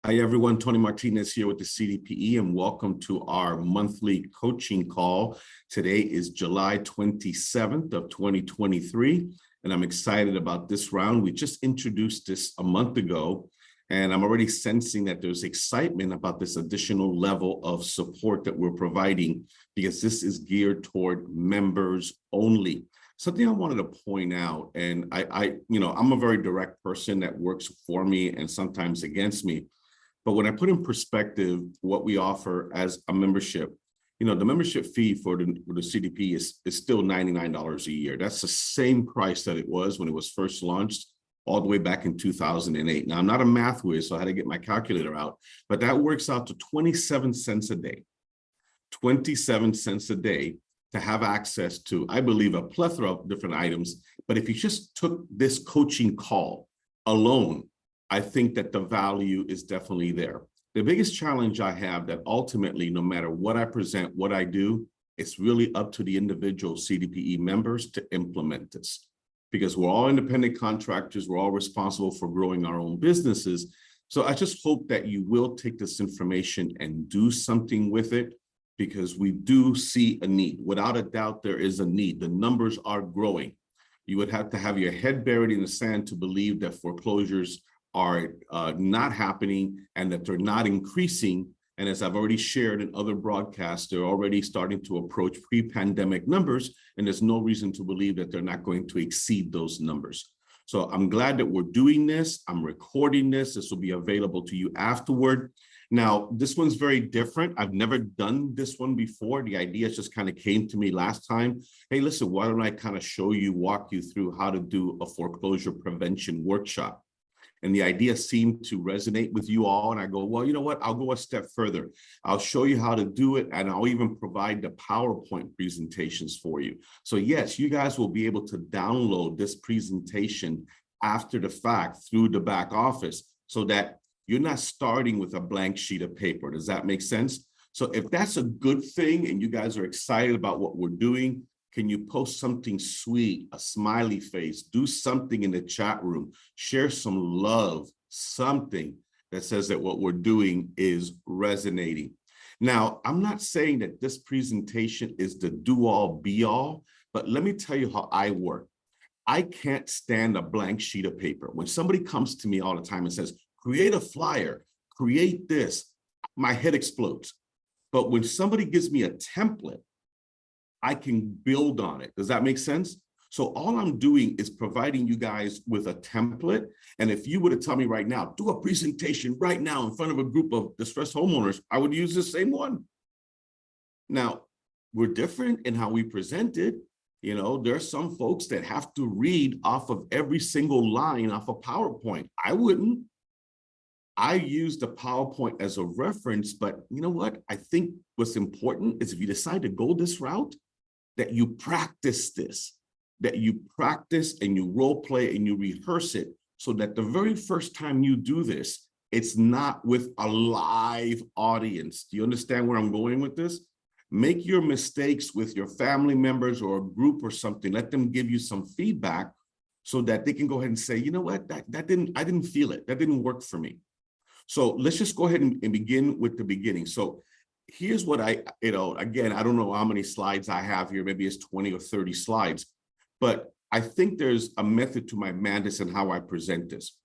Hi, everyone. Tony Martinez here with the CDPE, and welcome to our monthly coaching call. Today is July 27th of 2023, and I'm excited about this round. We just introduced this a month ago, and I'm already sensing that there's excitement about this additional level of support that we're providing because this is geared toward members only. Something I wanted to point out, and I'm a very direct person that works for me and sometimes against me. But when I put in perspective what we offer as a membership, the membership fee for the CDP is still $99 a year. That's the same price that it was when it was first launched all the way back in 2008. Now, I'm not a math whiz, so I had to get my calculator out, but that works out to 27 cents a day. 27 cents a day to have access to, I believe, a plethora of different items. But if you just took this coaching call alone, I think that the value is definitely there. The biggest challenge I have that ultimately, no matter what I present, what I do, it's really up to the individual CDPE members to implement this. Because we're all independent contractors, we're all responsible for growing our own businesses. So I just hope that you will take this information and do something with it, because we do see a need. Without a doubt, there is a need. The numbers are growing. You would have to have your head buried in the sand to believe that foreclosures are not happening and that they're not increasing. And as I've already shared in other broadcasts, they're already starting to approach pre-pandemic numbers, and there's no reason to believe that they're not going to exceed those numbers. So I'm glad that we're doing this. I'm recording this. This will be available to you afterward. Now, this one's very different. I've never done this one before. The idea just kind of came to me last time. Hey, listen, why don't I kind of walk you through how to do a foreclosure prevention workshop? And the idea seemed to resonate with you all. And I go, well, you know what? I'll go a step further. I'll show you how to do it. And I'll even provide the PowerPoint presentations for you. So yes, you guys will be able to download this presentation after the fact through the back office so that you're not starting with a blank sheet of paper. Does that make sense? So if that's a good thing and you guys are excited about what we're doing, can you post something sweet, a smiley face, do something in the chat room, share some love, something that says that what we're doing is resonating. Now, I'm not saying that this presentation is the do-all be-all, but let me tell you how I work. I can't stand a blank sheet of paper. When somebody comes to me all the time and says, create a flyer, create this, my head explodes. But when somebody gives me a template, I can build on it. Does that make sense? So all I'm doing is providing you guys with a template. And if you were to tell me right now, do a presentation right now in front of a group of distressed homeowners, I would use the same one. Now, we're different in how we present it. There are some folks that have to read off of every single line off a PowerPoint. I wouldn't. I use the PowerPoint as a reference, but you know what? I think what's important is if you decide to go this route, that you practice this, that you practice and you role play and you rehearse it so that the very first time you do this, it's not with a live audience. Do you understand where I'm going with this? Make your mistakes with your family members or a group or something. Let them give you some feedback so that they can go ahead and say, you know what, I didn't feel it. That didn't work for me. So let's just go ahead and begin with the beginning. So here's what again, I don't know how many slides I have here. Maybe it's 20 or 30 slides, but I think there's a method to my madness and how I present this.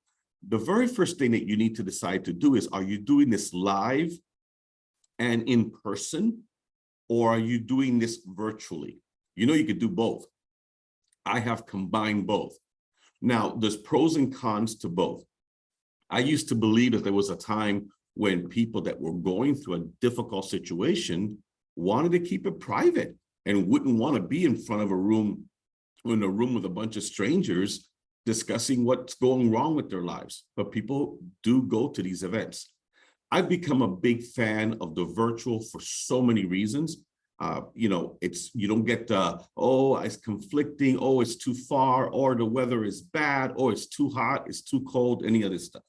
The very first thing that you need to decide to do is, are you doing this live and in person, or are you doing this virtually? You could do both. I have combined both. Now, there's pros and cons to both. I used to believe that there was a time when people that were going through a difficult situation wanted to keep it private and wouldn't want to be in front of a room with a bunch of strangers discussing what's going wrong with their lives. But people do go to these events. I've become a big fan of the virtual for so many reasons. You don't get it's conflicting, it's too far, or the weather is bad, or it's too hot, it's too cold, any of this stuff.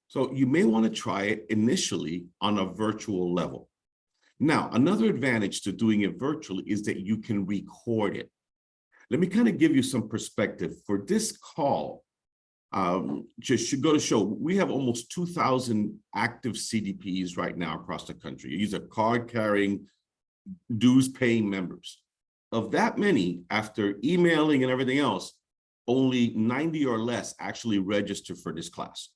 So you may want to try it initially on a virtual level. Now, another advantage to doing it virtually is that you can record it. Let me kind of give you some perspective. For this call, Just should go to show, we have almost 2,000 active CDPEs right now across the country. These are card-carrying, dues-paying members. Of that many, after emailing and everything else, only 90 or less actually register for this class.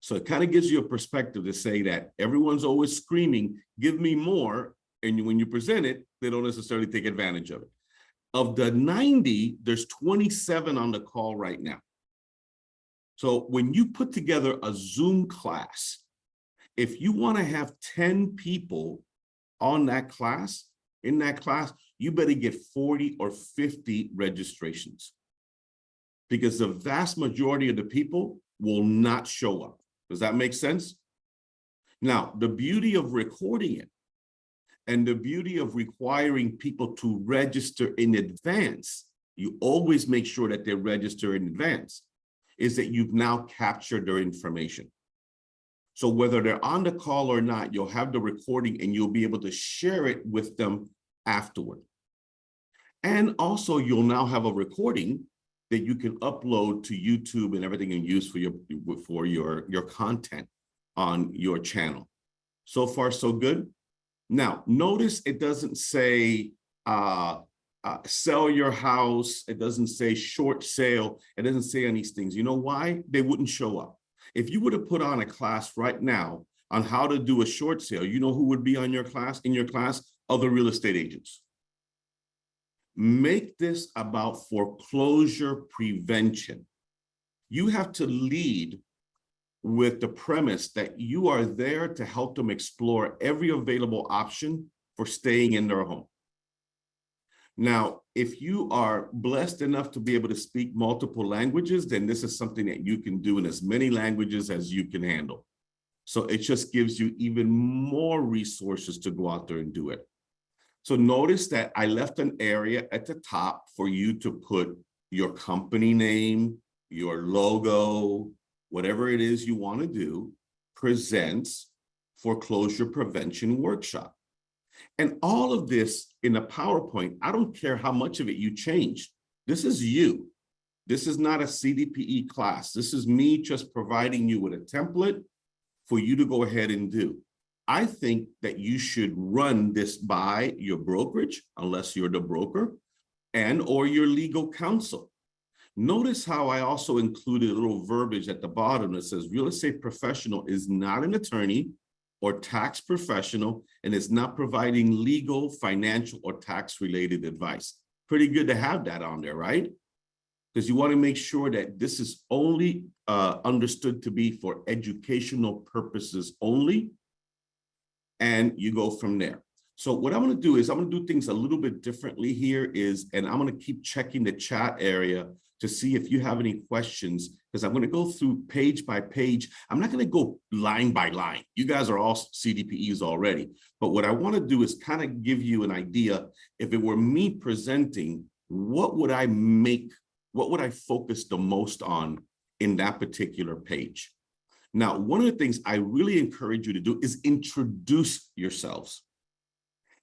So it kind of gives you a perspective to say that everyone's always screaming, give me more. And when you present it, they don't necessarily take advantage of it. Of the 90, there's 27 on the call right now. So when you put together a Zoom class, if you want to have 10 people on that class, in that class, you better get 40 or 50 registrations, because the vast majority of the people will not show up. Does that make sense? Now, the beauty of recording it and the beauty of requiring people to register in advance, you always make sure that they register in advance, is that you've now captured their information. So whether they're on the call or not, you'll have the recording and you'll be able to share it with them afterward. And also you'll now have a recording that you can upload to YouTube and everything and use for your content on your channel. So far, so good. Now, notice it doesn't say sell your house. It doesn't say short sale. It doesn't say any these things. You know why? They wouldn't show up. If you were to put on a class right now on how to do a short sale, you know who would be on your class, in your class? Other real estate agents. Make this about foreclosure prevention. You have to lead with the premise that you are there to help them explore every available option for staying in their home. Now, if you are blessed enough to be able to speak multiple languages, then this is something that you can do in as many languages as you can handle. So it just gives you even more resources to go out there and do it. So notice that I left an area at the top for you to put your company name, your logo, whatever it is you want to do, presents foreclosure prevention workshop. And all of this in a PowerPoint, I don't care how much of it you change. This is you. This is not a CDPE class. This is me just providing you with a template for you to go ahead and do. I think that you should run this by your brokerage, unless you're the broker, and or your legal counsel. Notice how I also included a little verbiage at the bottom that says real estate professional is not an attorney or tax professional and is not providing legal, financial, or tax-related advice. Pretty good to have that on there, right? Because you want to make sure that this is only understood to be for educational purposes only, and you go from there. So what I'm going to do is I'm going to do things a little bit differently here and I'm going to keep checking the chat area to see if you have any questions, because I'm going to go through page by page. I'm not going to go line by line. You guys are all CDPEs already. But what I want to do is kind of give you an idea, if it were me presenting, what would I focus the most on in that particular page? Now, one of the things I really encourage you to do is introduce yourselves.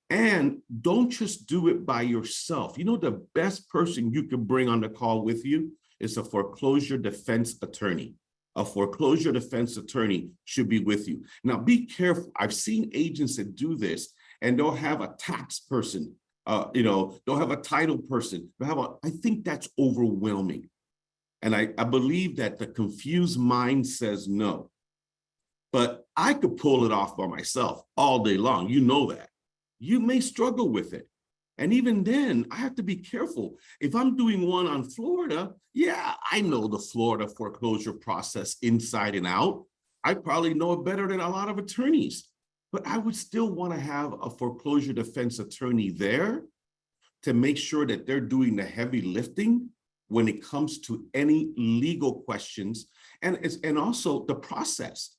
And don't just do it by yourself. You know, the best person you can bring on the call with you is a foreclosure defense attorney. A foreclosure defense attorney should be with you. Now, be careful. I've seen agents that do this, and they'll have a tax person, they'll have a title person. I think that's overwhelming. And I believe that the confused mind says no. But I could pull it off by myself all day long. You know that. You may struggle with it. And even then, I have to be careful. If I'm doing one on Florida, yeah, I know the Florida foreclosure process inside and out. I probably know it better than a lot of attorneys. But I would still want to have a foreclosure defense attorney there to make sure that they're doing the heavy lifting when it comes to any legal questions and also the process.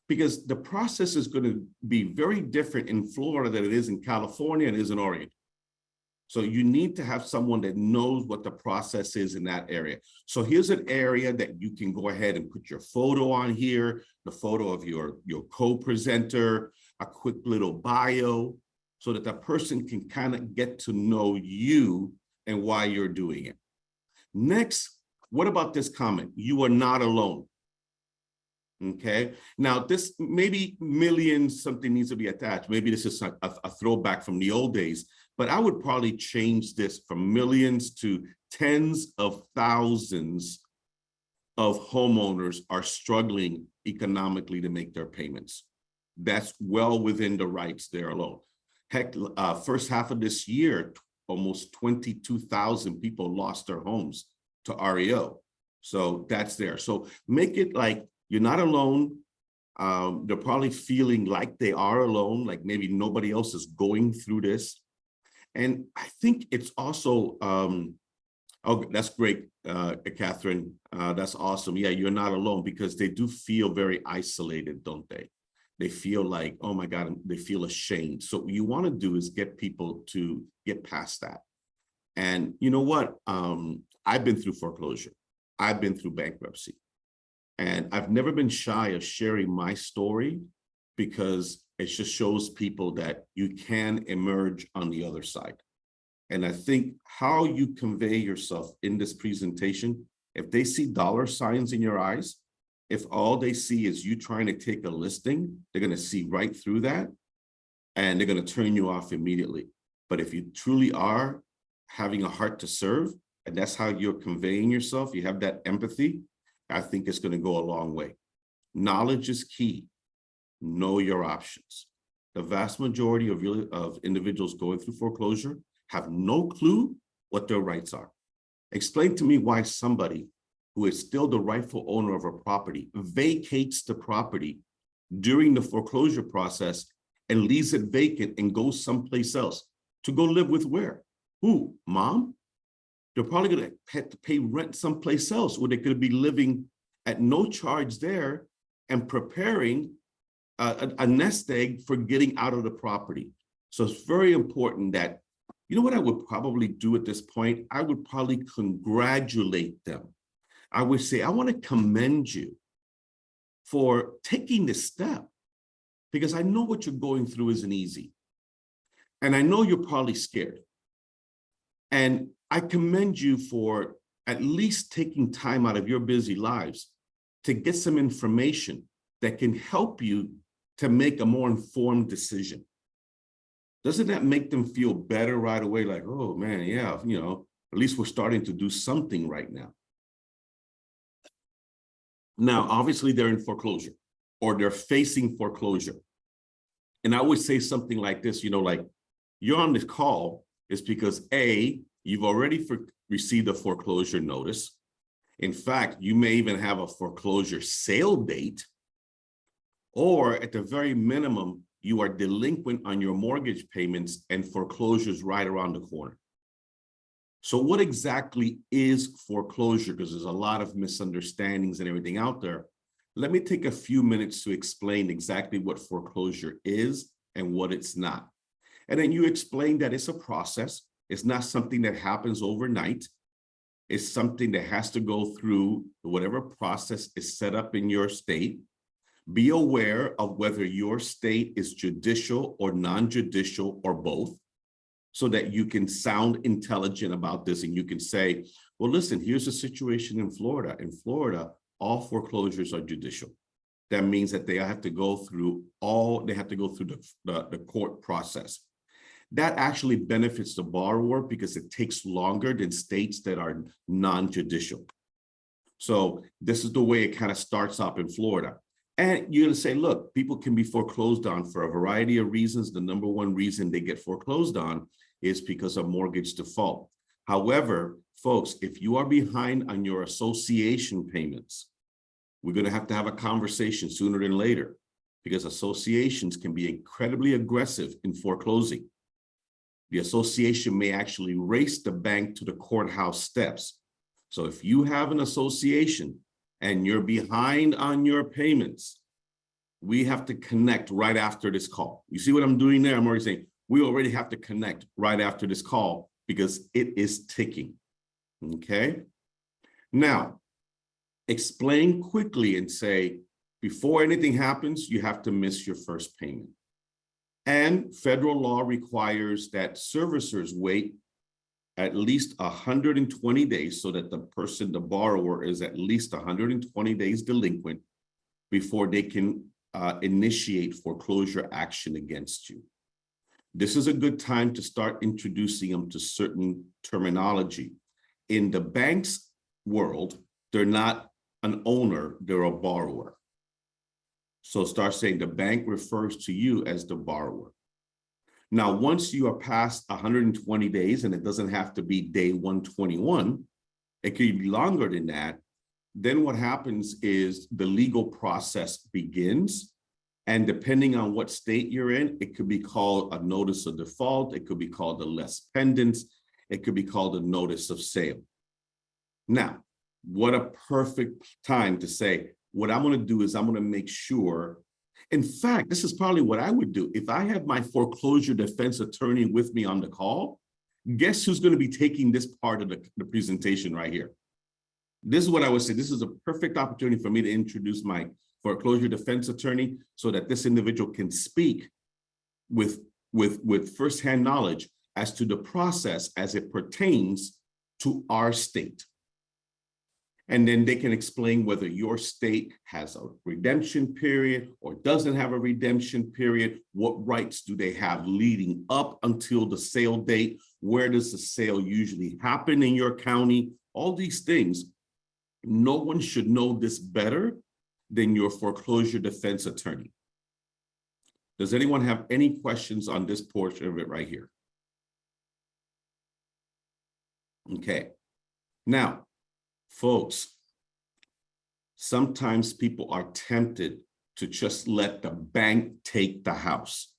Because the process is going to be very different in Florida than it is in California and is in Oregon. So you need to have someone that knows what the process is in that area. So here's an area that you can go ahead and put your photo on here, the photo of your co-presenter, a quick little bio, so that the person can kind of get to know you and why you're doing it. Next, What about this comment? You are not alone. Okay. Now, this maybe millions, something needs to be attached. Maybe this is a throwback from the old days, but I would probably change this from millions to tens of thousands of homeowners are struggling economically to make their payments. That's well within the rights there alone. Heck, first half of this year, almost 22,000 people lost their homes to REO. So that's there. So make it like you're not alone. They're probably feeling like they are alone, like maybe nobody else is going through this. And I think it's also, oh, that's great, Catherine. That's awesome. Yeah, you're not alone, because they do feel very isolated, don't they? They feel like, oh my God, they feel ashamed. So what you want to do is get people to get past that. And you know what? I've been through foreclosure. I've been through bankruptcy. And I've never been shy of sharing my story, because it just shows people that you can emerge on the other side. And I think how you convey yourself in this presentation, if they see dollar signs in your eyes, if all they see is you trying to take a listing, they're going to see right through that, and they're going to turn you off immediately. But if you truly are having a heart to serve, and that's how you're conveying yourself, you have that empathy, I think it's going to go a long way. Knowledge is key. Know your options. The vast majority of individuals going through foreclosure have no clue what their rights are. Explain to me why somebody who is still the rightful owner of a property vacates the property during the foreclosure process and leaves it vacant and goes someplace else to go live with where? Who? Mom? They're probably going to have to pay rent someplace else, where they could be living at no charge there and preparing a nest egg for getting out of the property. So it's very important that, you know what I would probably do at this point? I would probably congratulate them. I would say, I want to commend you for taking this step, because I know what you're going through isn't easy. And I know you're probably scared. And I commend you for at least taking time out of your busy lives to get some information that can help you to make a more informed decision. Doesn't that make them feel better right away? Like, oh man, yeah, you know, at least we're starting to do something right now. Now, obviously they're in foreclosure, or they're facing foreclosure. And I would say something like this, you know, like, you're on this call is because A, you've already received a foreclosure notice. In fact, you may even have a foreclosure sale date, or at the very minimum, you are delinquent on your mortgage payments and foreclosure's right around the corner. So what exactly is foreclosure? Because there's a lot of misunderstandings and everything out there. Let me take a few minutes to explain exactly what foreclosure is and what it's not. And then you explain that it's a process. It's not something that happens overnight. It's something that has to go through whatever process is set up in your state. Be aware of whether your state is judicial or non-judicial or both, so that you can sound intelligent about this and you can say, well, listen, here's the situation in Florida. In Florida, all foreclosures are judicial. That means that they have to go through the court process. That actually benefits the borrower because it takes longer than states that are non-judicial. So this is the way it kind of starts up in Florida. And you're going to say, look, people can be foreclosed on for a variety of reasons. The number one reason they get foreclosed on is because of mortgage default. However, folks, if you are behind on your association payments, we're going to have a conversation sooner than later, because associations can be incredibly aggressive in foreclosing. The association may actually race the bank to the courthouse steps. So if you have an association and you're behind on your payments, we have to connect right after this call. You see what I'm doing there? I'm already saying we already have to connect right after this call because it is ticking, okay? Now, explain quickly and say, before anything happens, you have to miss your first payment. And federal law requires that servicers wait at least 120 days, so that the person, the borrower, is at least 120 days delinquent before they can initiate foreclosure action against you. This is a good time to start introducing them to certain terminology. In the bank's world, they're not an owner, they're a borrower. So start saying the bank refers to you as the borrower. Now, once you are past 120 days, and it doesn't have to be day 121, it could be longer than that, then what happens is the legal process begins. And depending on what state you're in, it could be called a notice of default, it could be called a less pendants, it could be called a notice of sale. Now, what a perfect time to say, what I'm going to do is I'm going to make sure, in fact, this is probably what I would do. If I have my foreclosure defense attorney with me on the call, guess who's going to be taking this part of the presentation right here? This is what I would say. This is a perfect opportunity for me to introduce my foreclosure defense attorney so that this individual can speak with firsthand knowledge as to the process as it pertains to our state. And then they can explain whether your state has a redemption period or doesn't have a redemption period. What rights do they have leading up until the sale date? Where does the sale usually happen in your county? All these things. No one should know this better than your foreclosure defense attorney. Does anyone have any questions on this portion of it right here? Okay. Now, folks, sometimes people are tempted to just let the bank take the house.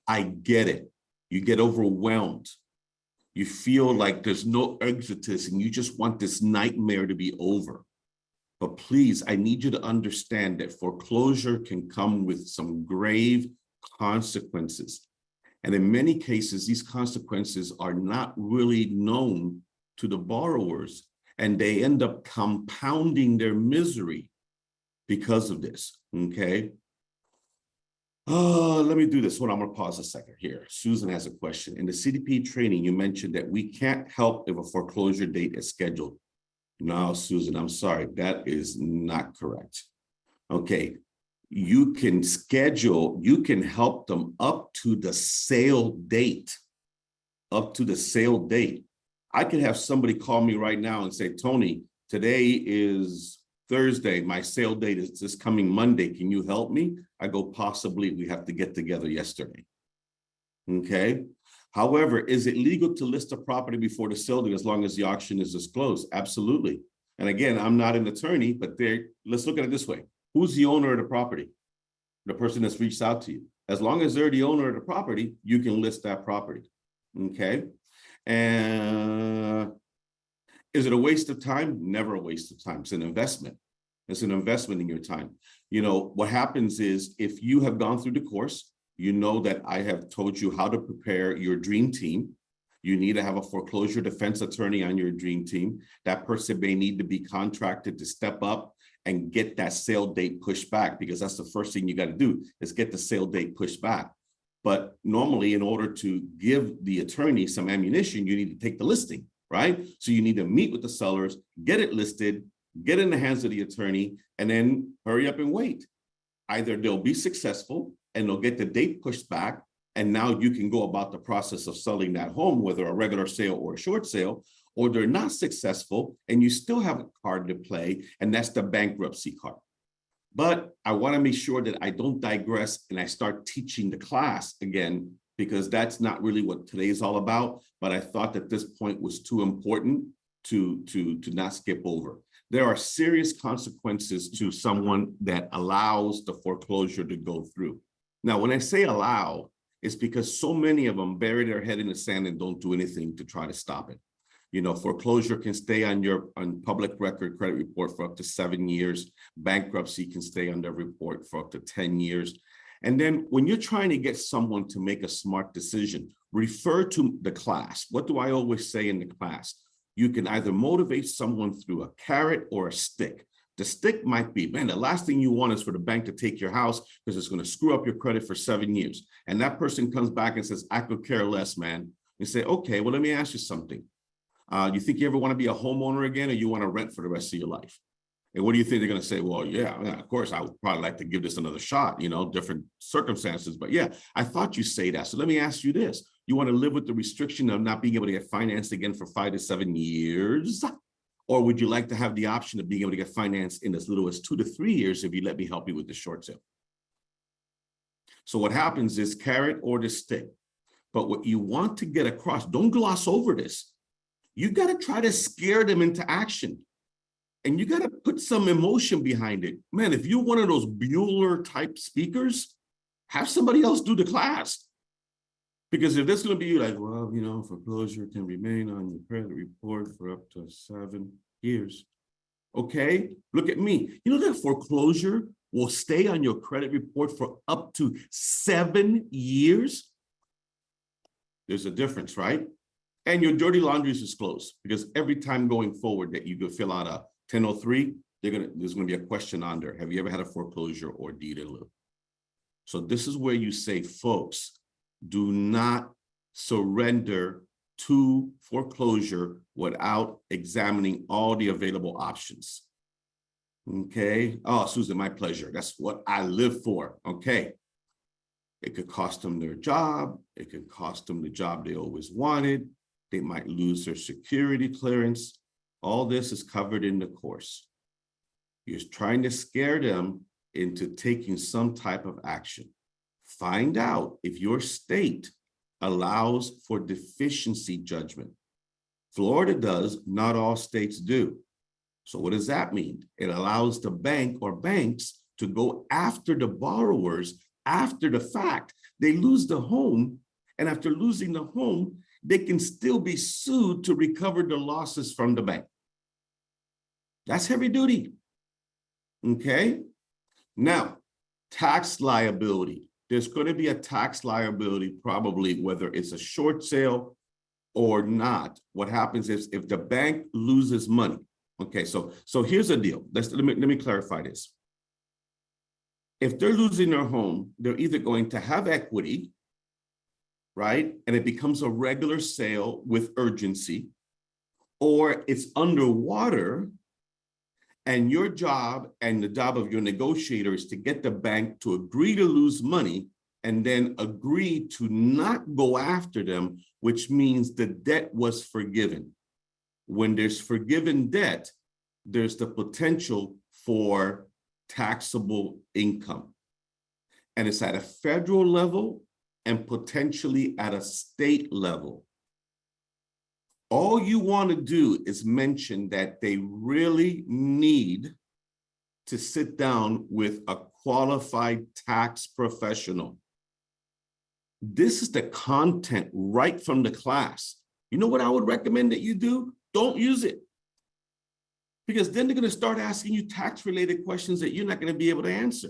I get it. You get overwhelmed. You feel like there's no exodus and you just want this nightmare to be over. But please, I need you to understand that foreclosure can come with some grave consequences. And in many cases, these consequences are not really known to the borrowers, and they end up compounding their misery because of this, okay? Let me do this. Hold on, I'm gonna pause a second here. Susan has a question. In the CDPE training, you mentioned that we can't help if a foreclosure date is scheduled. No, Susan, I'm sorry, that is not correct. Okay, you can schedule, you can help them up to the sale date, up to the sale date. I could have somebody call me right now and say, Tony, today is Thursday, my sale date is this coming Monday, can you help me? I go, possibly, we have to get together yesterday, okay? However, is it legal to list a property before the sale date as long as the auction is disclosed? Absolutely. And again, I'm not an attorney, but let's look at it this way. Who's the owner of the property? The person that's reached out to you. As long as they're the owner of the property, you can list that property, okay? And is it a waste of time? Never a waste of time. It's an investment. It's an investment in your time. You know, what happens is if you have gone through the course, you know that I have told you how to prepare your dream team. You need to have a foreclosure defense attorney on your dream team. That person may need to be contracted to step up and get that sale date pushed back, because that's the first thing you got to do is get the sale date pushed back. But normally, in order to give the attorney some ammunition, you need to take the listing, right? So you need to meet with the sellers, get it listed, get in the hands of the attorney, and then hurry up and wait. Either they'll be successful and they'll get the date pushed back, and now you can go about the process of selling that home, whether a regular sale or a short sale, or they're not successful and you still have a card to play, and that's the bankruptcy card. But I want to make sure that I don't digress and I start teaching the class again, because that's not really what today is all about. But I thought that this point was too important to not skip over. There are serious consequences to someone that allows the foreclosure to go through. Now, when I say allow, it's because so many of them bury their head in the sand and don't do anything to try to stop it. You know, foreclosure can stay on public record credit report for up to 7 years. Bankruptcy can stay on the report for up to 10 years. And then when you're trying to get someone to make a smart decision, refer to the class. What do I always say in the class? You can either motivate someone through a carrot or a stick. The stick might be, man, the last thing you want is for the bank to take your house because it's going to screw up your credit for 7 years. And that person comes back and says, I could care less, man. You say, okay, well, let me ask you something. You think you ever want to be a homeowner again, or you want to rent for the rest of your life? And what do you think they're going to say? Well, yeah, of course, I would probably like to give this another shot, different circumstances. But yeah, I thought you say that. So let me ask you this. You want to live with the restriction of not being able to get financed again for 5 to 7 years? Or would you like to have the option of being able to get financed in as little as 2 to 3 years if you let me help you with the short sale? So what happens is carrot or the stick. But what you want to get across, don't gloss over this. You got to try to scare them into action. And you got to put some emotion behind it. Man, if you're one of those Bueller type speakers, have somebody else do the class. Because if this is going to be like, well, foreclosure can remain on your credit report for up to 7 years. Okay, look at me. You know that foreclosure will stay on your credit report for up to 7 years? There's a difference, right? And your dirty laundry is disclosed, because every time going forward that you go fill out a 1003, there's going to be a question on there. Have you ever had a foreclosure or deed in lieu? So this is where you say, folks, do not surrender to foreclosure without examining all the available options. Okay. Oh, Susan, my pleasure. That's what I live for. Okay. It could cost them their job. It could cost them the job they always wanted. They might lose their security clearance. All this is covered in the course. You're trying to scare them into taking some type of action. Find out if your state allows for deficiency judgment. Florida does, not all states do. So what does that mean? It allows the bank or banks to go after the borrowers after the fact. They lose the home, and after losing the home, they can still be sued to recover the losses from the bank. That's heavy duty. Okay. Now, tax liability. There's going to be a tax liability, probably whether it's a short sale or not. What happens is if the bank loses money. Okay, so here's the deal. Let me clarify this. If they're losing their home, they're either going to have equity, right? And it becomes a regular sale with urgency, or it's underwater, and your job and the job of your negotiator is to get the bank to agree to lose money and then agree to not go after them, which means the debt was forgiven. When there's forgiven debt, there's the potential for taxable income. And it's at a federal level and potentially at a state level. All you want to do is mention that they really need to sit down with a qualified tax professional. This is the content right from the class. You know what I would recommend that you do? Don't use it. Because then they're going to start asking you tax-related questions that you're not going to be able to answer.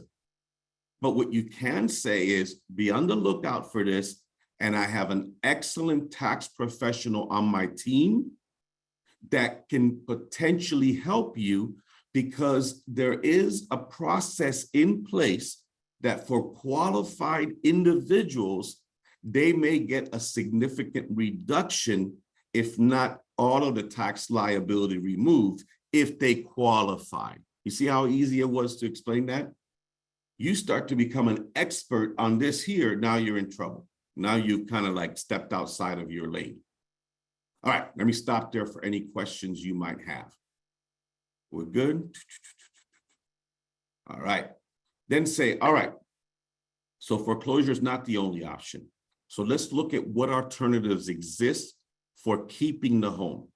But what you can say is, be on the lookout for this, and I have an excellent tax professional on my team that can potentially help you, because there is a process in place that for qualified individuals, they may get a significant reduction, if not all of the tax liability removed, if they qualify. You see how easy it was to explain that? You start to become an expert on this here, now you're in trouble. Now you've kind of like stepped outside of your lane. All right, let me stop there for any questions you might have. We're good? All right, then say, all right, so foreclosure is not the only option. So let's look at what alternatives exist for keeping the home.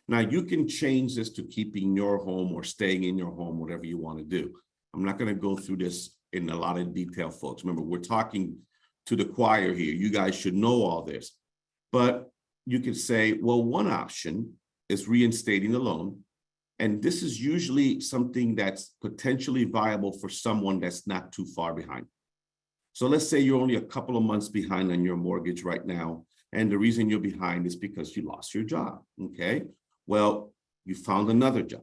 Now you can change this to keeping your home or staying in your home, whatever you want to do. I'm not going to go through this in a lot of detail, folks. Remember, we're talking to the choir here. You guys should know all this. But you could say, well, one option is reinstating the loan. And this is usually something that's potentially viable for someone that's not too far behind. So let's say you're only a couple of months behind on your mortgage right now. And the reason you're behind is because you lost your job, okay? Well, you found another job,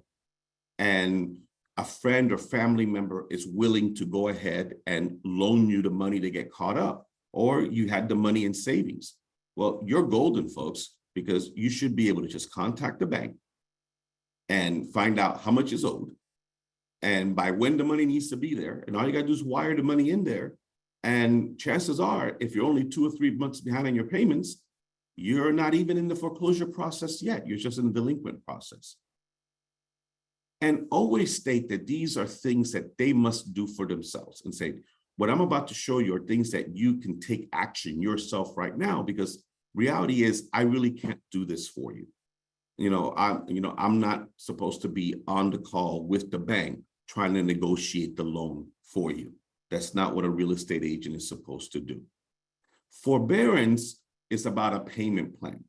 and a friend or family member is willing to go ahead and loan you the money to get caught up, or you had the money in savings. Well, you're golden, folks. because you should be able to just contact the bank and find out how much is owed and by when the money needs to be there. And all you got to do is wire the money in there. And chances are, if you're only 2 or 3 months behind on your payments, you're not even in the foreclosure process yet. You're just in the delinquent process. And always state that these are things that they must do for themselves, and say, what I'm about to show you are things that you can take action yourself right now, because reality is I really can't do this for you. I'm not supposed to be on the call with the bank trying to negotiate the loan for you. That's not what a real estate agent is supposed to do. Forbearance is about a payment plan.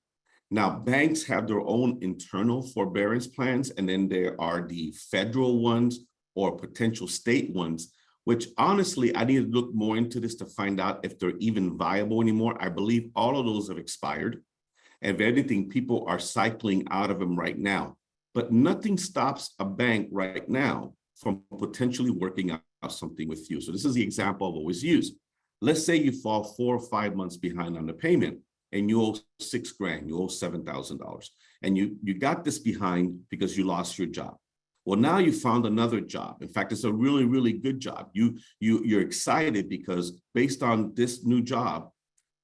Now, banks have their own internal forbearance plans, and then there are the federal ones or potential state ones, which honestly, I need to look more into this to find out if they're even viable anymore. I believe all of those have expired. And if anything, people are cycling out of them right now. But nothing stops a bank right now from potentially working out something with you. So this is the example I've always used. Let's say you fall 4 or 5 months behind on the payment and you owe $6,000, you owe $7,000. And you got this behind because you lost your job. Well, now you found another job. In fact, it's a really, really good job. You're excited because based on this new job,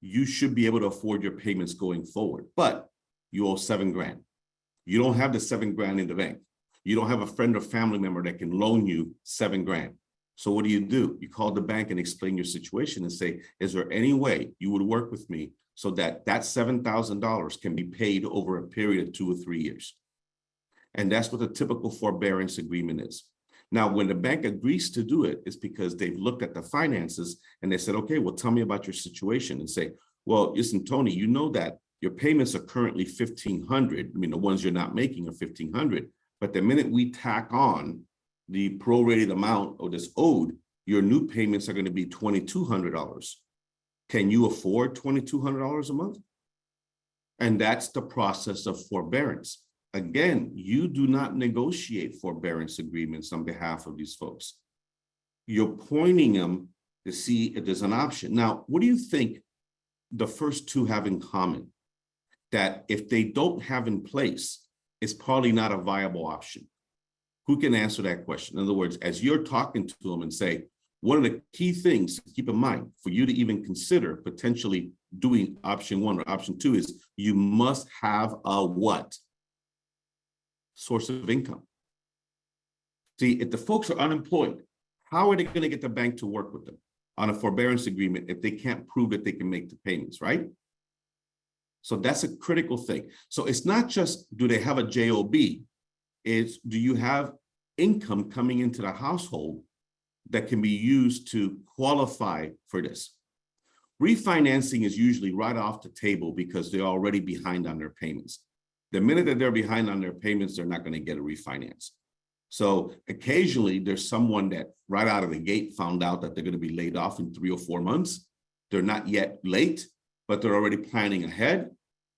you should be able to afford your payments going forward, but you owe $7,000. You don't have the $7,000 in the bank. You don't have a friend or family member that can loan you $7,000. So what do? You call the bank and explain your situation and say, is there any way you would work with me so that that $7,000 can be paid over a period of 2 or 3 years? And that's what the typical forbearance agreement is. Now, when the bank agrees to do it, it's because they've looked at the finances and they said, okay, well, tell me about your situation, and say, well, listen, Tony, you know that your payments are currently $1,500. I mean, the ones you're not making are $1,500. But the minute we tack on the prorated amount of this owed, your new payments are going to be $2,200. Can you afford $2,200 a month? And that's the process of forbearance. Again, you do not negotiate forbearance agreements on behalf of these folks. You're pointing them to see if there's an option. Now, what do you think the first two have in common? That if they don't have in place, it's probably not a viable option. Who can answer that question? In other words, as you're talking to them and say, one of the key things to keep in mind for you to even consider potentially doing option one or option two is you must have a what? Source of income. See, if the folks are unemployed, how are they going to get the bank to work with them on a forbearance agreement if they can't prove that they can make the payments, right? So that's a critical thing. So it's not just, do they have a JOB? It's, do you have income coming into the household that can be used to qualify for this? Refinancing is usually right off the table because they're already behind on their payments. The minute that they're behind on their payments, they're not going to get a refinance. So occasionally there's someone that right out of the gate found out that they're going to be laid off in 3 or 4 months. They're not yet late, but they're already planning ahead,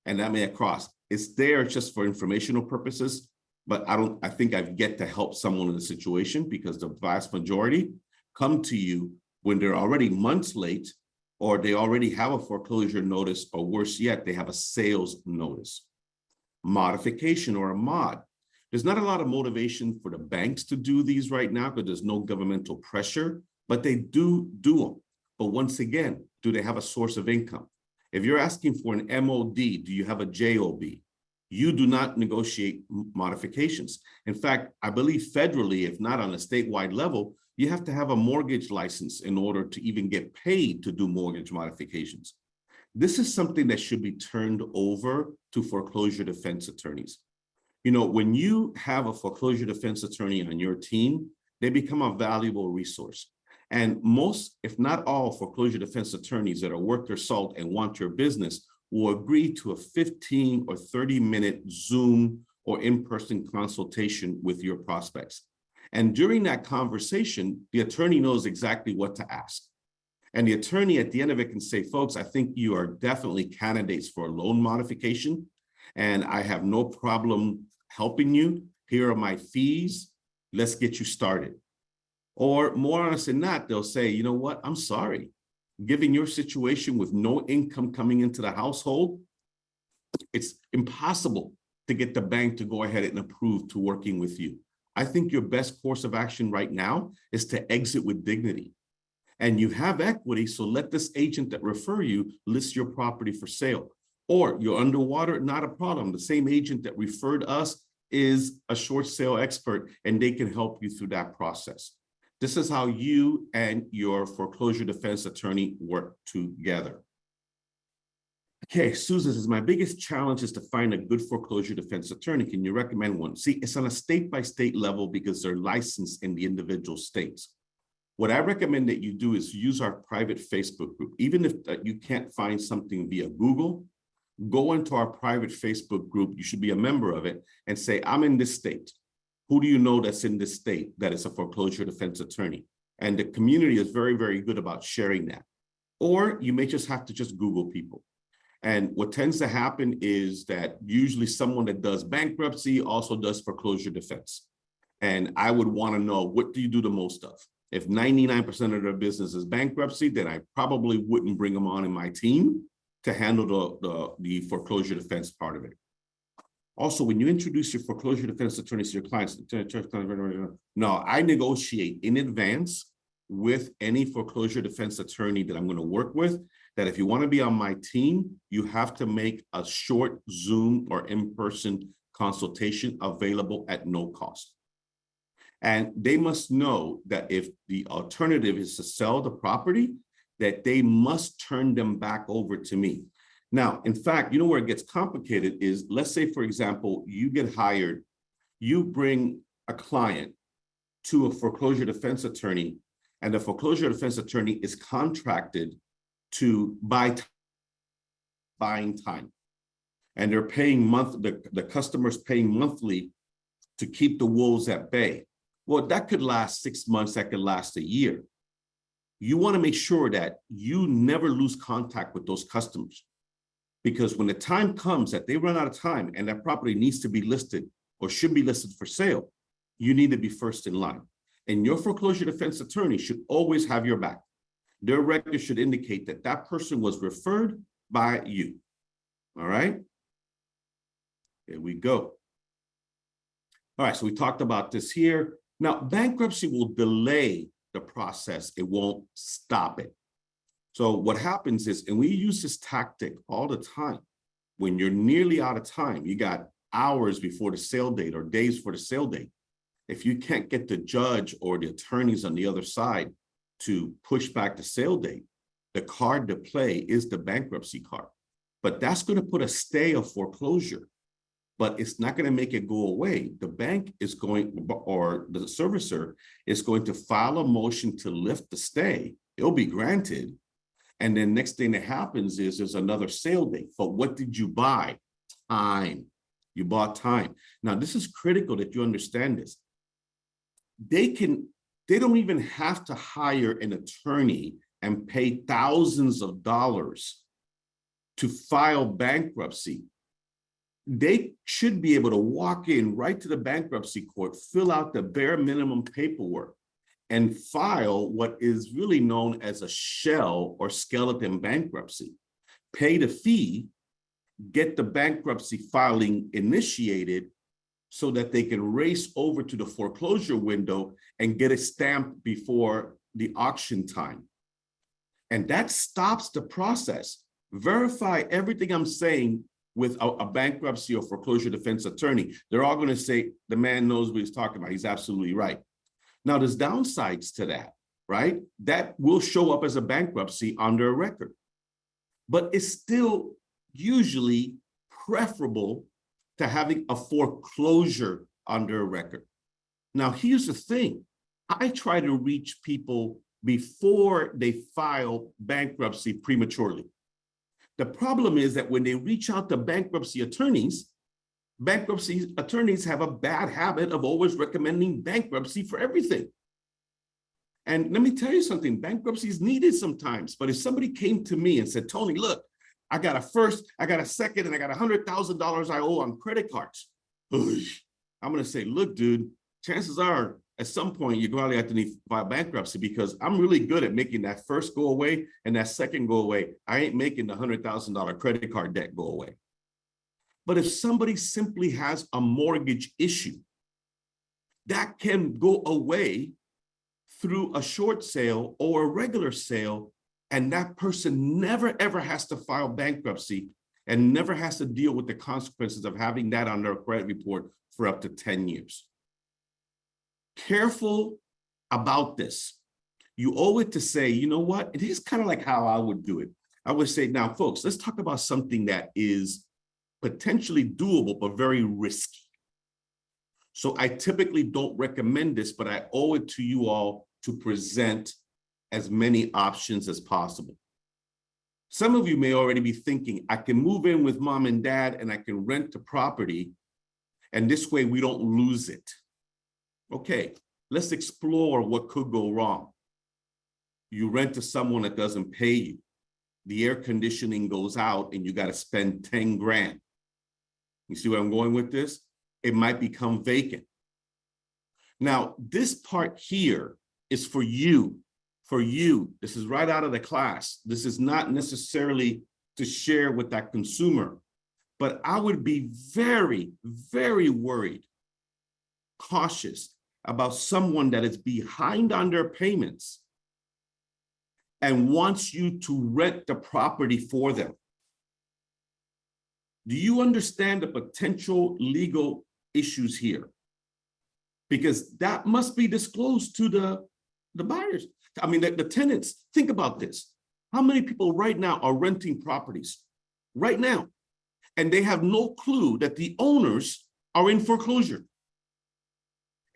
and that may have crossed. It's there just for informational purposes, but I think I've yet to help someone in the situation, because the vast majority come to you when they're already months late, or they already have a foreclosure notice, or worse yet, they have a sales notice. Modification, or a mod. There's not a lot of motivation for the banks to do these right now because there's no governmental pressure, but they do them. But once again, do they have a source of income? If you're asking for an MOD, do you have a JOB? You do not negotiate modifications. In fact, I believe federally, if not on a statewide level, you have to have a mortgage license in order to even get paid to do mortgage modifications. This is something that should be turned over to foreclosure defense attorneys. You know, when you have a foreclosure defense attorney on your team, they become a valuable resource. And most, if not all, foreclosure defense attorneys that are worth their salt and want your business will agree to a 15 or 30-minute Zoom or in-person consultation with your prospects. And during that conversation, the attorney knows exactly what to ask. And the attorney at the end of it can say, folks, I think you are definitely candidates for a loan modification, and I have no problem helping you. Here are my fees. Let's get you started. Or more honest than not, they'll say, you know what, I'm sorry. Given your situation with no income coming into the household, It's impossible to get the bank to go ahead and approve to working with you. I think your best course of action right now is to exit with dignity. And you have equity, so let this agent that refer you list your property for sale. Or you're underwater, not a problem. The same agent that referred us is a short sale expert, and they can help you through that process. This is how you and your foreclosure defense attorney work together. Okay, Susan says, my biggest challenge is to find a good foreclosure defense attorney. Can you recommend one? See, it's on a state-by-state level because they're licensed in the individual states. What I recommend that you do is use our private Facebook group. Even if you can't find something via Google, go into our private Facebook group. You should be a member of it and say, I'm in this state. Who do you know that's in this state that is a foreclosure defense attorney? And the community is very, very good about sharing that. Or you may just have to just Google people. And what tends to happen is that usually someone that does bankruptcy also does foreclosure defense. And I would want to know, what do you do the most of? If 99% of their business is bankruptcy, then I probably wouldn't bring them on in my team to handle the foreclosure defense part of it. Also, when you introduce your foreclosure defense attorneys to your clients, no, I negotiate in advance with any foreclosure defense attorney that I'm going to work with, that if you want to be on my team, you have to make a short Zoom or in-person consultation available at no cost. And they must know that if the alternative is to sell the property, that they must turn them back over to me. Now, in fact, you know where it gets complicated is, let's say, for example, you get hired, you bring a client to a foreclosure defense attorney, and the foreclosure defense attorney is contracted to buying time. And they're paying the customer's paying monthly to keep the wolves at bay. Well, that could last 6 months, that could last a year. You want to make sure that you never lose contact with those customers. Because when the time comes that they run out of time and that property needs to be listed or should be listed for sale, you need to be first in line. And your foreclosure defense attorney should always have your back. Their record should indicate that that person was referred by you. All right? Here we go. All right, so we talked about this here. Now, bankruptcy will delay the process. It won't stop it. So what happens is, and we use this tactic all the time, when you're nearly out of time, you got hours before the sale date or days for the sale date. If you can't get the judge or the attorneys on the other side to push back the sale date, the card to play is the bankruptcy card. But that's going to put a stay of foreclosure, but it's not going to make it go away. The bank is going, or the servicer is going to file a motion to lift the stay. It'll be granted. And then next thing that happens is there's another sale date. But what did you buy? Time. You bought time. Now, this is critical that you understand this. They don't even have to hire an attorney and pay thousands of dollars to file bankruptcy. They should be able to walk in right to the bankruptcy court, fill out the bare minimum paperwork, and file what is really known as a shell or skeleton bankruptcy. Pay the fee, get the bankruptcy filing initiated so that they can race over to the foreclosure window and get it stamped before the auction time. And that stops the process. Verify everything I'm saying with a bankruptcy or foreclosure defense attorney. They're all going to say, the man knows what he's talking about. He's absolutely right. Now, there's downsides to that, right? That will show up as a bankruptcy under a record. But it's still usually preferable to having a foreclosure under a record. Now, here's the thing. I try to reach people before they file bankruptcy prematurely. The problem is that when they reach out to bankruptcy attorneys have a bad habit of always recommending bankruptcy for everything. And let me tell you something, bankruptcy is needed sometimes. But if somebody came to me and said, Tony, look, I got a first, I got a second, and I got $100,000 I owe on credit cards. I'm going to say, look, dude, chances are at some point you're going to have to need to file bankruptcy, because I'm really good at making that first go away and that second go away. I ain't making the $100,000 credit card debt go away. But if somebody simply has a mortgage issue, that can go away through a short sale or a regular sale, and that person never ever has to file bankruptcy and never has to deal with the consequences of having that on their credit report for up to 10 years. Careful about this. You owe it to say, you know what? It is kind of like how I would do it. I would say, now, folks, let's talk about something that is potentially doable, but very risky. So I typically don't recommend this, but I owe it to you all to present as many options as possible. Some of you may already be thinking, I can move in with mom and dad and I can rent the property, and this way we don't lose it. Okay, let's explore what could go wrong. You rent to someone that doesn't pay you. The air conditioning goes out and you got to spend 10 grand. You see where I'm going with this? It might become vacant. Now, this part here is for you. For you, this is right out of the class. This is not necessarily to share with that consumer, but I would be very, very worried, cautious about someone that is behind on their payments and wants you to rent the property for them. Do you understand the potential legal issues here? Because that must be disclosed to the buyers. I mean, the tenants. Think about this. How many people right now are renting properties right now, and they have no clue that the owners are in foreclosure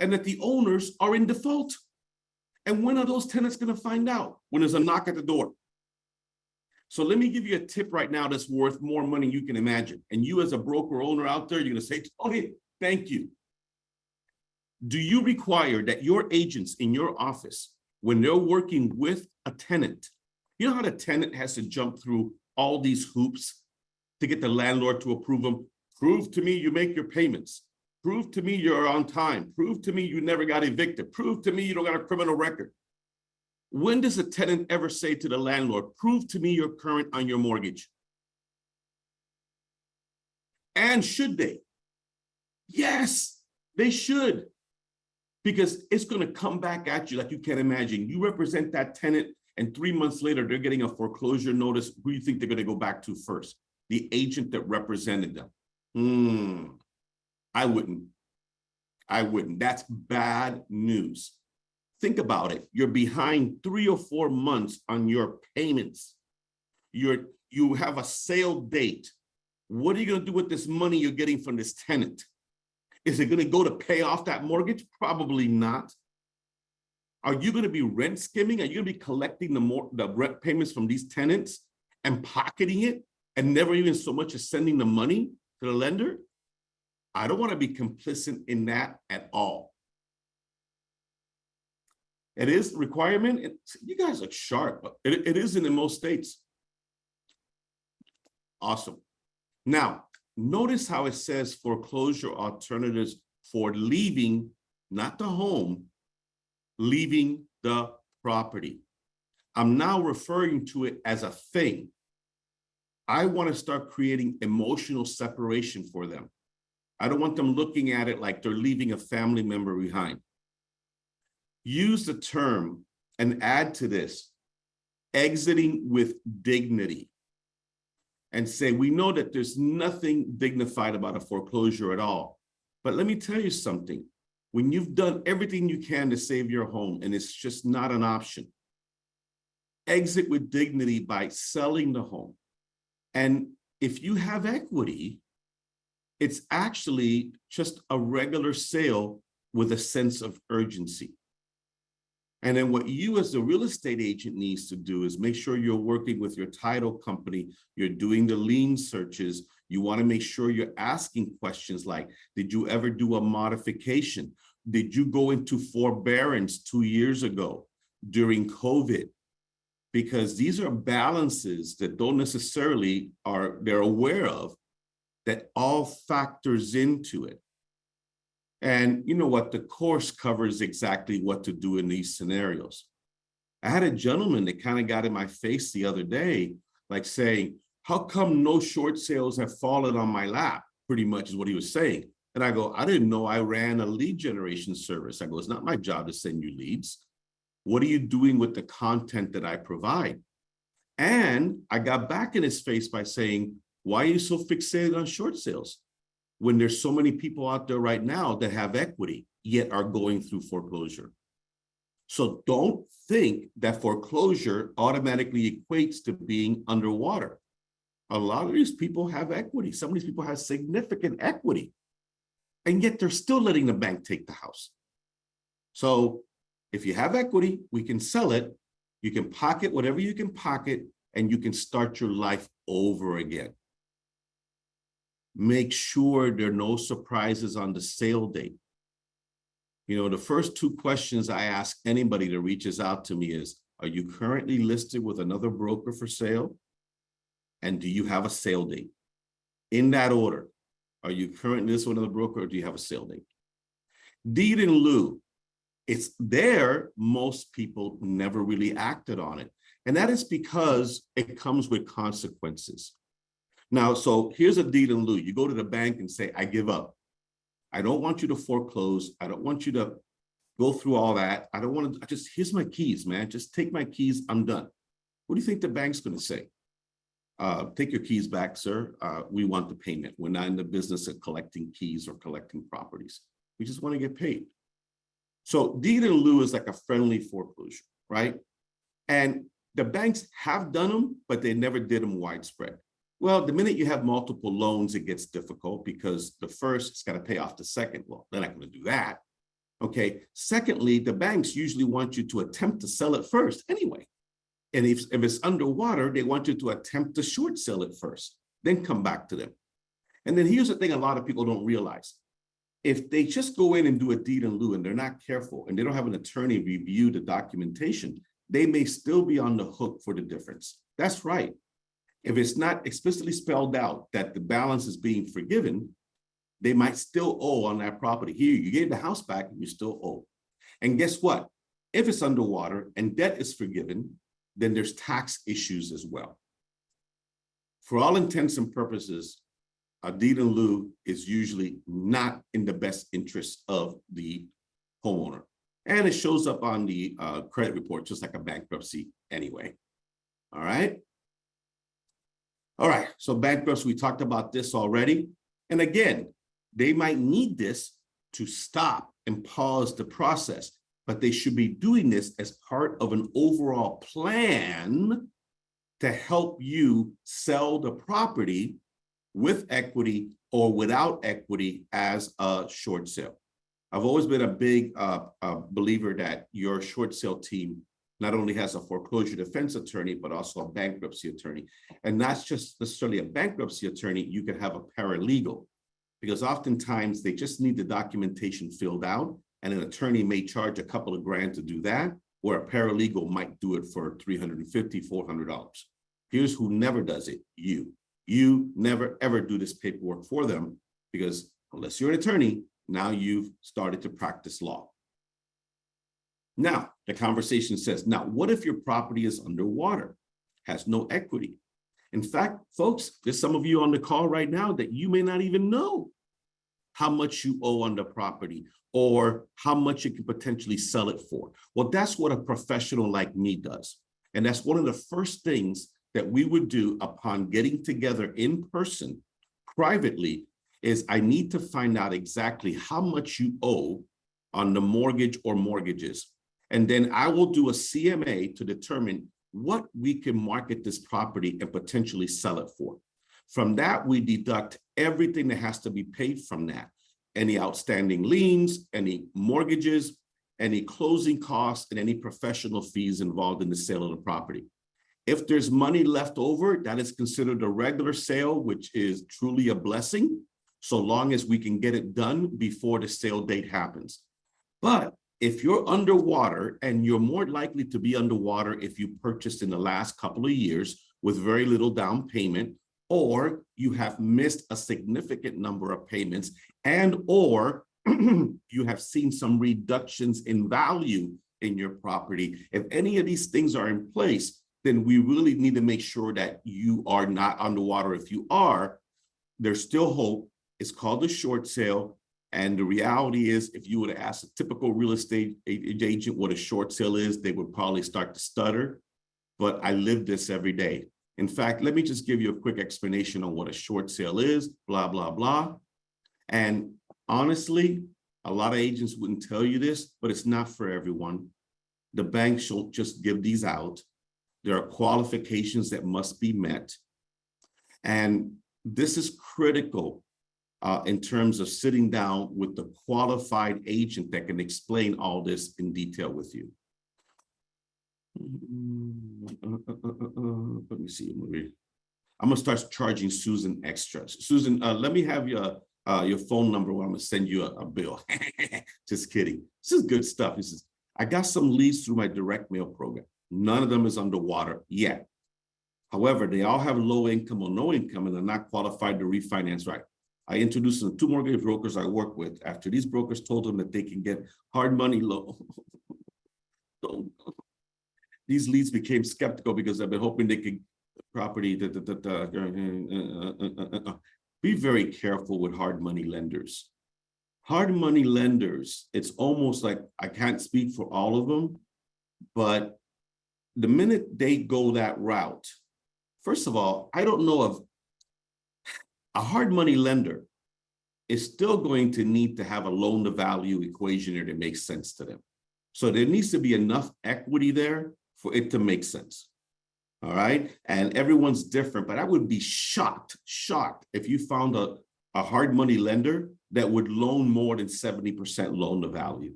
and that the owners are in default? And when are those tenants going to find out? When there's a knock at the door. So let me give you a tip right now that's worth more money than you can imagine. And you as a broker owner out there, you're going to say, Tony, thank you. Do you require that your agents in your office, when they're working with a tenant, you know how the tenant has to jump through all these hoops to get the landlord to approve them? Prove to me you make your payments. Prove to me you're on time. Prove to me you never got evicted. Prove to me you don't got a criminal record. When does a tenant ever say to the landlord, prove to me you're current on your mortgage? And should they? Yes, they should. Because it's going to come back at you like you can't imagine. You represent that tenant, and 3 months later, they're getting a foreclosure notice. Who do you think they're going to go back to first? The agent that represented them. I wouldn't. That's bad news. Think about it. You're behind 3 or 4 months on your payments. You have a sale date. What are you going to do with this money you're getting from this tenant? Is it going to go to pay off that mortgage? Probably not. Are you going to be rent skimming? Are you going to be collecting the rent payments from these tenants and pocketing it and never even so much as sending the money to the lender? I don't want to be complicit in that at all. It is a requirement. You guys look sharp, but it isn't in most states. Awesome. Now, notice how it says foreclosure alternatives for leaving, not the home, leaving the property. I'm now referring to it as a thing. I want to start creating emotional separation for them. I don't want them looking at it like they're leaving a family member behind. Use the term and add to this, exiting with dignity. And say, we know that there's nothing dignified about a foreclosure at all. But let me tell you something. When you've done everything you can to save your home and it's just not an option, exit with dignity by selling the home. And if you have equity, it's actually just a regular sale with a sense of urgency. And then what you as a real estate agent needs to do is make sure you're working with your title company, you're doing the lien searches. You want to make sure you're asking questions like, did you ever do a modification? Did you go into forbearance 2 years ago during COVID? Because these are balances that don't necessarily they're aware of, that all factors into it. And you know what? The course covers exactly what to do in these scenarios. I had a gentleman that kind of got in my face the other day, like saying, how come no short sales have fallen on my lap? pretty much is what he was saying. And I go, I didn't know I ran a lead generation service. I go, it's not my job to send you leads. What are you doing with the content that I provide? And I got back in his face by saying, why are you so fixated on short sales when there's so many people out there right now that have equity yet are going through foreclosure? So don't think that foreclosure automatically equates to being underwater. A lot of these people have equity. Some of these people have significant equity, and yet they're still letting the bank take the house. So if you have equity, we can sell it. You can pocket whatever you can pocket, and you can start your life over again. Make sure there are no surprises on the sale date. You know, the first two questions I ask anybody that reaches out to me is, are you currently listed with another broker for sale? And do you have a sale date? In that order, are you currently listed with another broker, or do you have a sale date? Deed in lieu, it's there. Most people never really acted on it. And that is because it comes with consequences. Now, so here's a deed in lieu. You go to the bank and say, I give up. I don't want you to foreclose. I don't want you to go through all that. I don't want to, here's my keys, man. Just take my keys. I'm done. What do you think the bank's going to say? Take your keys back, sir. We want the payment. We're not in the business of collecting keys or collecting properties. We just want to get paid. So deed in lieu is like a friendly foreclosure, right? And the banks have done them, but they never did them widespread. Well, the minute you have multiple loans, it gets difficult because the first has got to pay off the second. Well, they're not going to do that. Okay. Secondly, the banks usually want you to attempt to sell it first anyway. And if it's underwater, they want you to attempt to short sell it first, then come back to them. And then here's the thing a lot of people don't realize. If they just go in and do a deed in lieu and they're not careful and they don't have an attorney review the documentation, they may still be on the hook for the difference. That's right. If it's not explicitly spelled out that the balance is being forgiven, they might still owe on that property. Here, you gave the house back and you still owe. And guess what? If it's underwater and debt is forgiven, then there's tax issues as well. For all intents and purposes, a deed in lieu is usually not in the best interest of the homeowner. And it shows up on the credit report, just like a bankruptcy anyway. All right. All right, so bankruptcy, we talked about this already. And again, they might need this to stop and pause the process, but they should be doing this as part of an overall plan to help you sell the property with equity or without equity as a short sale. I've always been a big believer that your short sale team not only has a foreclosure defense attorney, but also a bankruptcy attorney. And not just necessarily a bankruptcy attorney, you can have a paralegal, because oftentimes they just need the documentation filled out, and an attorney may charge a couple of grand to do that, where a paralegal might do it for $350, $400. Here's who never does it, you. You never, ever do this paperwork for them, because unless you're an attorney, now you've started to practice law. Now, the conversation says, now, what if your property is underwater, has no equity? In fact, folks, there's some of you on the call right now that you may not even know how much you owe on the property or how much you can potentially sell it for. Well, that's what a professional like me does. And that's one of the first things that we would do upon getting together in person, privately, is I need to find out exactly how much you owe on the mortgage or mortgages. And then I will do a CMA to determine what we can market this property and potentially sell it for. From that, we deduct everything that has to be paid from that. Any outstanding liens, any mortgages, any closing costs, and any professional fees involved in the sale of the property. If there's money left over, that is considered a regular sale, which is truly a blessing, so long as we can get it done before the sale date happens. But if you're underwater, and you're more likely to be underwater if you purchased in the last couple of years with very little down payment, or you have missed a significant number of payments, and or you have seen some reductions in value in your property, if any of these things are in place, then we really need to make sure that you are not underwater. If you are, there's still hope. It's called a short sale. And the reality is, if you were to ask a typical real estate agent what a short sale is, they would probably start to stutter. But I live this every day. In fact, let me just give you a quick explanation on what a short sale is, blah, blah, blah. And honestly, a lot of agents wouldn't tell you this, but it's not for everyone. The bank should just give these out. There are qualifications that must be met. And this is critical in terms of sitting down with the qualified agent that can explain all this in detail with you. Let me see. I'm gonna start charging Susan extras. Susan, let me have your phone number where I'm gonna send you a bill. Just kidding. This is good stuff. This is, I got some leads through my direct mail program. None of them is underwater yet. However, they all have low income or no income and they're not qualified to refinance right. I introduced them to 2 mortgage brokers I work with. After these brokers told them that they can get hard money loan, these leads became skeptical because I've been hoping they could property. Be very careful with hard money lenders. Hard money lenders, it's almost like, I can't speak for all of them, but the minute they go that route, first of all, I don't know of a hard money lender is still going to need to have a loan to value equation there that makes sense to them. So there needs to be enough equity there for it to make sense. All right. And everyone's different, but I would be shocked if you found a hard money lender that would loan more than 70% loan to value.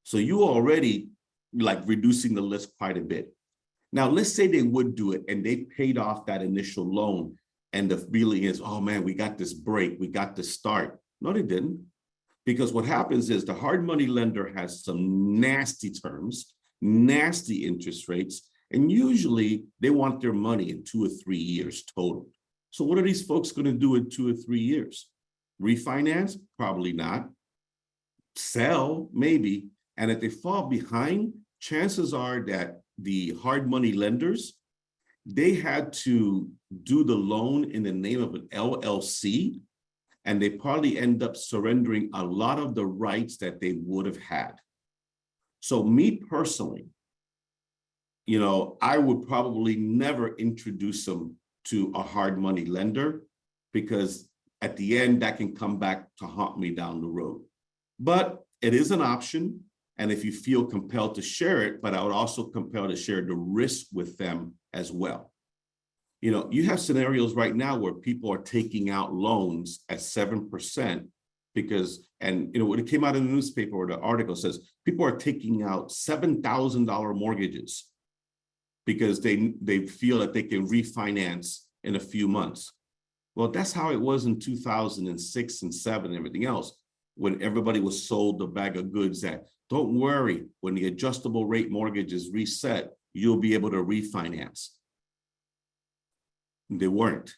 So you already like reducing the list quite a bit. Now, let's say they would do it and they paid off that initial loan. And the feeling is, oh man, we got this break, we got this start. No, they didn't. Because what happens is the hard money lender has some nasty terms, nasty interest rates, and usually they want their money in 2 or 3 years total. So what are these folks going to do in 2 or 3 years? Refinance? Probably not. Sell? Maybe. And if they fall behind, chances are that the hard money lenders, they had to do the loan in the name of an LLC, and they probably end up surrendering a lot of the rights that they would have had. So me personally, you know, I would probably never introduce them to a hard money lender because at the end that can come back to haunt me down the road. But it is an option. And if you feel compelled to share it, but I would also compel to share the risk with them as well. You know, you have scenarios right now where people are taking out loans at 7% because, and you know, when it came out in the newspaper or the article says, people are taking out $7,000 mortgages because they feel that they can refinance in a few months. Well, that's how it was in 2006 and 7 and everything else, when everybody was sold a bag of goods that, don't worry, when the adjustable rate mortgage is reset, you'll be able to refinance. They weren't.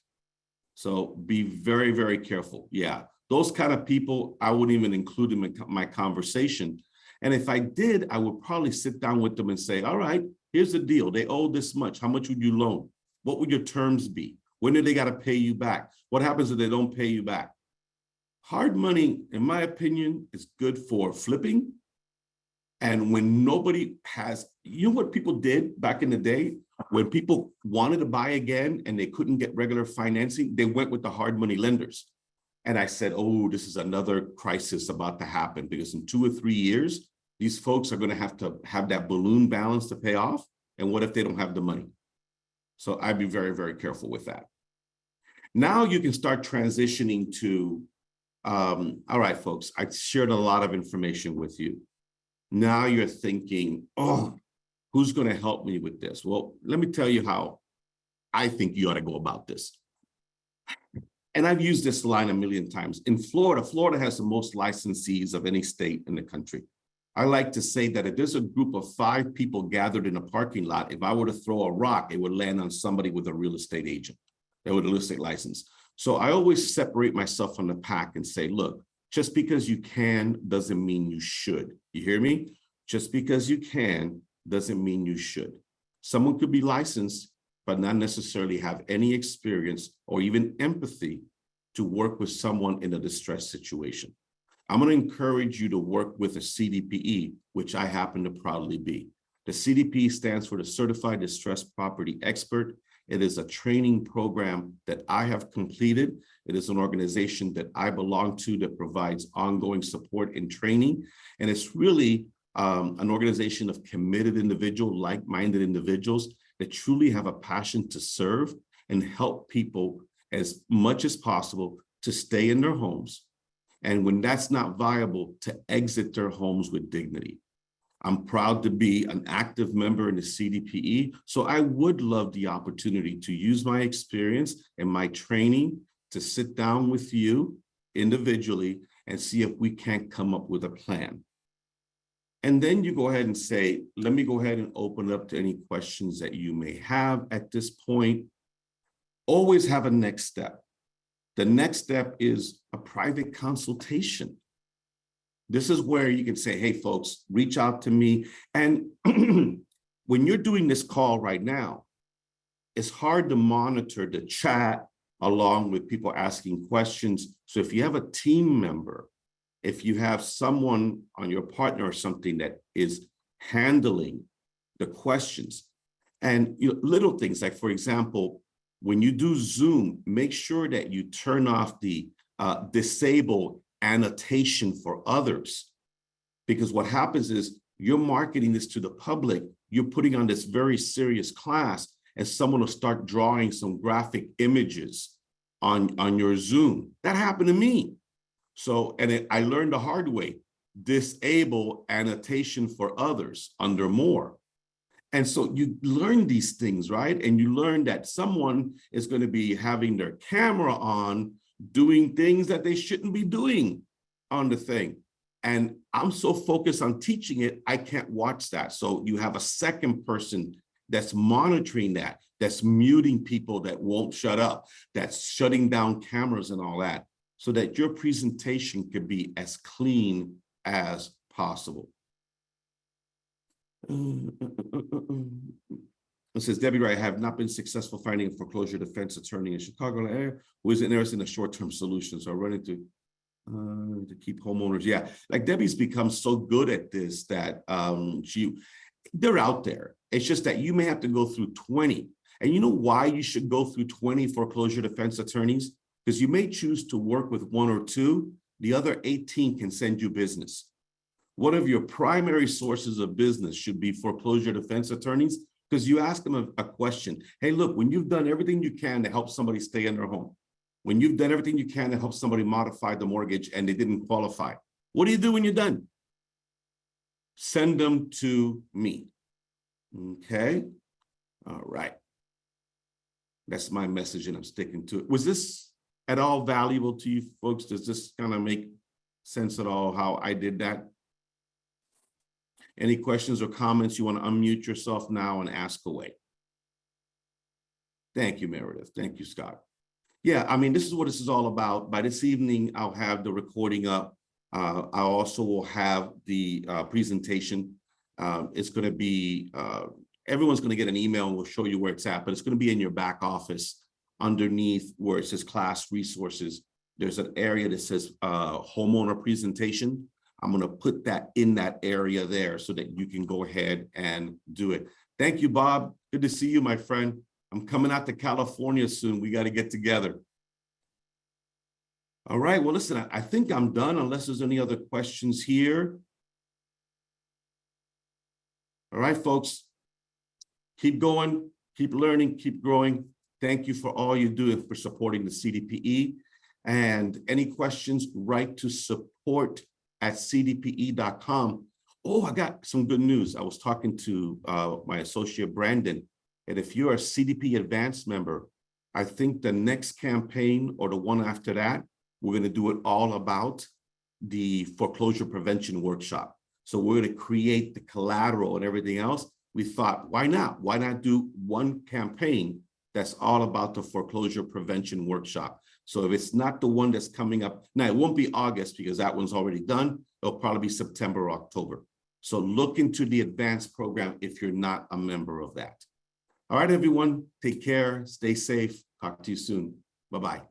So be very, very careful. Yeah, those kind of people, I wouldn't even include them in my conversation. And if I did, I would probably sit down with them and say, all right, here's the deal. They owe this much. How much would you loan? What would your terms be? When do they got to pay you back? What happens if they don't pay you back? Hard money, in my opinion, is good for flipping. And when nobody has, you know what people did back in the day? When people wanted to buy again and they couldn't get regular financing, they went with the hard money lenders. And I said, oh, this is another crisis about to happen because in 2 or 3 years, these folks are going to have that balloon balance to pay off. And what if they don't have the money? So I'd be very, very careful with that. Now you can start transitioning to, all right, folks, I shared a lot of information with you. Now you're thinking, oh, who's going to help me with this? Well, let me tell you how I think you ought to go about this. And I've used this line a million times. In Florida, Florida has the most licensees of any state in the country. I like to say that if there's a group of 5 people gathered in a parking lot, if I were to throw a rock, it would land on somebody with a real estate agent, that with a real estate license. So I always separate myself from the pack and say, look, just because you can doesn't mean you should. You hear me? Just because you can doesn't mean you should. Someone could be licensed, but not necessarily have any experience or even empathy to work with someone in a distressed situation. I'm going to encourage you to work with a CDPE, which I happen to proudly be. The CDPE stands for the Certified Distressed Property Expert. It is a training program that I have completed. It is an organization that I belong to that provides ongoing support and training. And it's really an organization of committed individuals, like-minded individuals that truly have a passion to serve and help people as much as possible to stay in their homes. And when that's not viable, to exit their homes with dignity. I'm proud to be an active member in the CDPE, so I would love the opportunity to use my experience and my training to sit down with you individually and see if we can't come up with a plan. And then you go ahead and say, let me go ahead and open up to any questions that you may have at this point. Always have a next step. The next step is a private consultation. This is where you can say, hey, folks, reach out to me. And when you're doing this call right now, it's hard to monitor the chat along with people asking questions. So if you have a team member, if you have someone on your partner or something that is handling the questions, and little things like, for example, when you do Zoom, make sure that you turn off the disable annotation for others, because what happens is you're marketing this to the public, you're putting on this very serious class, and someone will start drawing some graphic images on your Zoom. That happened to me. So, and I learned the hard way, disable annotation for others under more. And so you learn these things, right? And you learn that someone is going to be having their camera on, doing things that they shouldn't be doing on the thing. And I'm so focused on teaching it, I can't watch that. So you have a second person that's monitoring that, that's muting people that won't shut up, that's shutting down cameras and all that, so that your presentation could be as clean as possible. It says, Debbie Wright, I have not been successful finding a foreclosure defense attorney in Chicago area who is interested in a short-term solution. So I'm running to keep homeowners. Yeah, like Debbie's become so good at this that they're out there. It's just that you may have to go through 20. And you know why you should go through 20 foreclosure defense attorneys? Because you may choose to work with one or two. The other 18 can send you business. One of your primary sources of business should be foreclosure defense attorneys, because you ask them a question. Hey, look, when you've done everything you can to help somebody stay in their home, when you've done everything you can to help somebody modify the mortgage and they didn't qualify, what do you do when you're done? Send them to me. Okay. All right. That's my message and I'm sticking to it. Was this at all valuable to you folks? Does this kind of make sense at all how I did that? Any questions or comments? You want to unmute yourself now and ask away. Thank you, Meredith. Thank you, Scott. Yeah, I mean, this is what this is all about. By this evening, I'll have the recording up. I also will have the presentation. It's going to be, everyone's going to get an email and we'll show you where it's at, but it's going to be in your back office underneath where it says class resources. There's an area that says homeowner presentation. I'm going to put that in that area there so that you can go ahead and do it. Thank you, Bob. Good to see you, my friend. I'm coming out to California soon. We got to get together. All right. Well, listen, I think I'm done unless there's any other questions here. All right, folks. Keep going, keep learning, keep growing. Thank you for all you do and for supporting the CDPE. And any questions, write to support@cdpe.com. Oh, I got some good news. I was talking to my associate, Brandon, and if you're a CDP Advanced member, I think the next campaign or the one after that, we're going to do it all about the foreclosure prevention workshop. So we're going to create the collateral and everything else. We thought, why not? Why not do one campaign that's all about the foreclosure prevention workshop? So if it's not the one that's coming up, now it won't be August because that one's already done. It'll probably be September or October. So look into the advanced program if you're not a member of that. All right, everyone, take care, stay safe. Talk to you soon. Bye-bye.